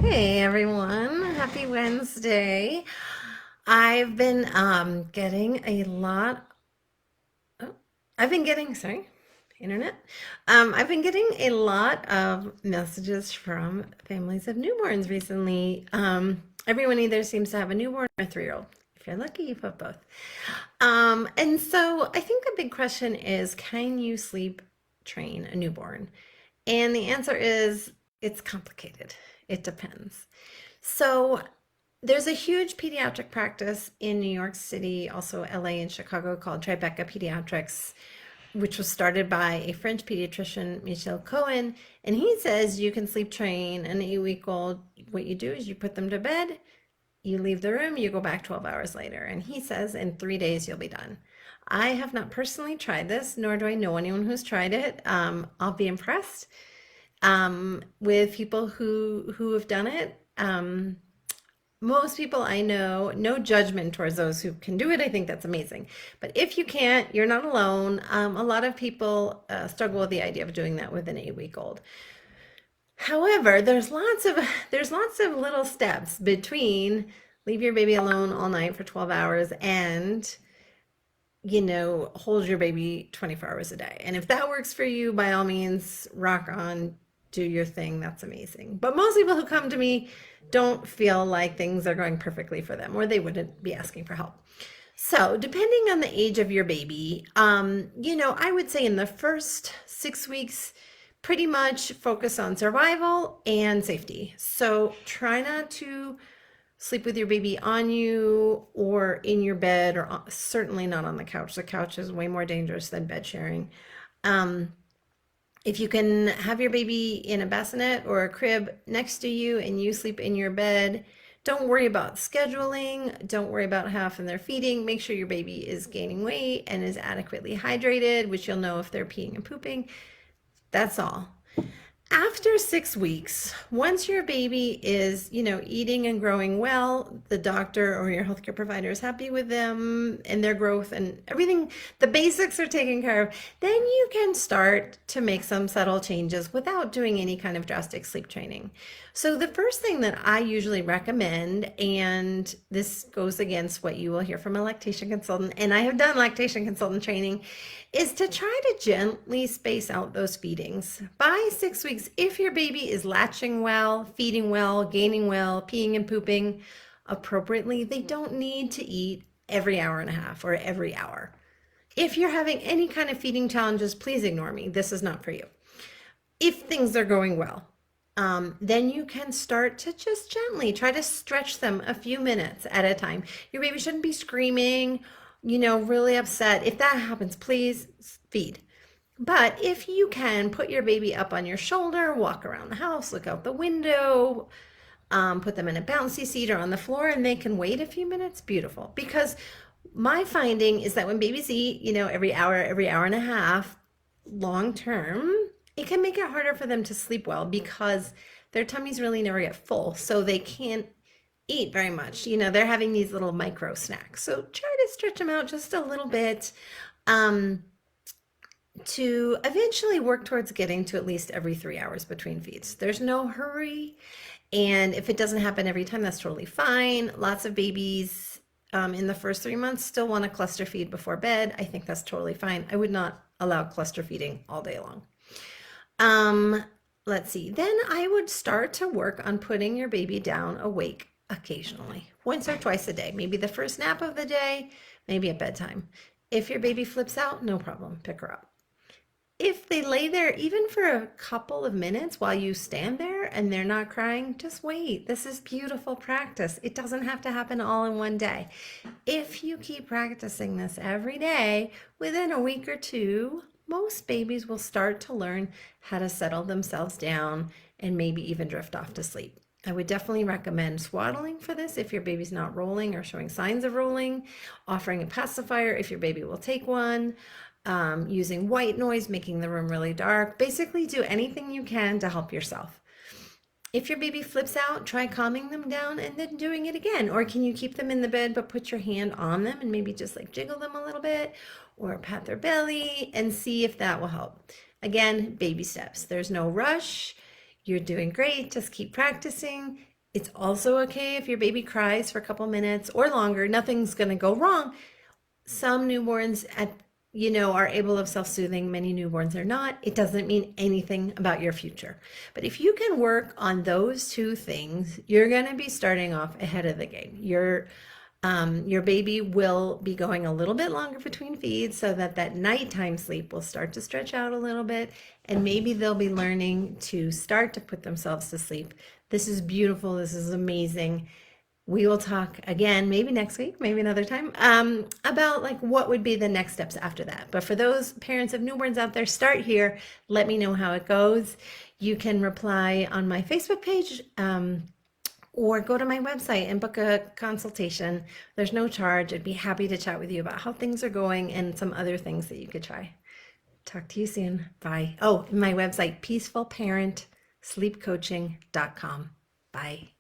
Hey everyone, happy Wednesday. I've been getting a lot oh, I've been getting sorry, internet. I've been getting a lot of messages from families of newborns recently. Everyone either seems to have a newborn or a 3-year-old. If you're lucky, you have both. And so I think the big question is, can you sleep train a newborn? And the answer is it's complicated. It depends. So there's a huge pediatric practice in New York City, also LA and Chicago, called Tribeca Pediatrcs, which was started by a French pediatrician, Michel Cohen. And he says you can sleep train an 8-week old. What you do is you put them to bed, you leave the room, you go back 12 hours later. And he says in 3 days you'll be done. I have not personally tried this, nor do I know anyone who's tried it. I'll be impressed with people who have done it. Most people I know, no judgment towards those who can do it. I think that's amazing. But if you can't, you're not alone. A lot of people struggle with the idea of doing that with an 8-week old. However, there's lots of little steps between leave your baby alone all night for 12 hours and hold your baby 24 hours a day. And if that works for you, by all means, rock on, do your thing. That's amazing. But most people who come to me don't feel like things are going perfectly for them, or they wouldn't be asking for help. So, depending on the age of your baby, I would say in the first 6 weeks, pretty much focus on survival and safety. So, try not to sleep with your baby on you or in your bed, or certainly not on the couch. The couch is way more dangerous than bed sharing. Um, if you can have your baby in a bassinet or a crib next to you and you sleep in your bed, don't worry about scheduling. Don't worry about how often they're feeding. Make sure your baby is gaining weight and is adequately hydrated, which you'll know if they're peeing and pooping. That's all. After 6 weeks, once your baby is, eating and growing well, the doctor or your healthcare provider is happy with them and their growth and everything, the basics are taken care of, then you can start to make some subtle changes without doing any kind of drastic sleep training. So the first thing that I usually recommend, and this goes against what you will hear from a lactation consultant, and I have done lactation consultant training, is to try to gently space out those feedings. By 6 weeks, if your baby is latching well, feeding well, gaining well, peeing and pooping appropriately, they don't need to eat every hour and a half or every hour. If you're having any kind of feeding challenges, please ignore me. This is not for you. If things are going well, then you can start to just gently try to stretch them a few minutes at a time. Your baby shouldn't be screaming, really upset. If that happens, please feed. But if you can put your baby up on your shoulder, walk around the house, look out the window, put them in a bouncy seat or on the floor, and they can wait a few minutes, beautiful. Because my finding is that when babies eat, every hour and a half, long term, it can make it harder for them to sleep well because their tummies really never get full. So they can't eat very much. They're having these little micro snacks. So try to stretch them out just a little bit to eventually work towards getting to at least every 3 hours between feeds. There's no hurry. And if it doesn't happen every time, that's totally fine. Lots of babies in the first 3 months still want to cluster feed before bed. I think that's totally fine. I would not allow cluster feeding all day long. Let's see. Then I would start to work on putting your baby down awake occasionally, once or twice a day, maybe the first nap of the day, maybe at bedtime. If your baby flips out, no problem, pick her up. If they lay there even for a couple of minutes while you stand there and they're not crying, just wait. This is beautiful practice. It doesn't have to happen all in one day. If you keep practicing this every day, within a week or two, most babies will start to learn how to settle themselves down and maybe even drift off to sleep. I would definitely recommend swaddling for this if your baby's not rolling or showing signs of rolling, offering a pacifier if your baby will take one, using white noise, making the room really dark. Basically, do anything you can to help yourself. If your baby flips out, try calming them down and then doing it again. Or can you keep them in the bed but put your hand on them and maybe just like jiggle them a little bit or pat their belly and see if that will help. Again, baby steps. There's no rush. You're doing great. Just keep practicing. It's also okay if your baby cries for a couple minutes or longer. Nothing's going to go wrong. Some newborns are able of self-soothing. Many newborns are not. It doesn't mean anything about your future. But if you can work on those two things, you're going to be starting off ahead of the game. Your baby will be going a little bit longer between feeds so that nighttime sleep will start to stretch out a little bit, and maybe they'll be learning to start to put themselves to sleep. This is beautiful. This is amazing. We will talk again, maybe next week, maybe another time, about like what would be the next steps after that. But for those parents of newborns out there, start here. Let me know how it goes. You can reply on my Facebook page, or go to my website and book a consultation. There's no charge. I'd be happy to chat with you about how things are going and some other things that you could try. Talk to you soon. Bye. Oh, my website, peacefulparentsleepcoaching.com. Bye.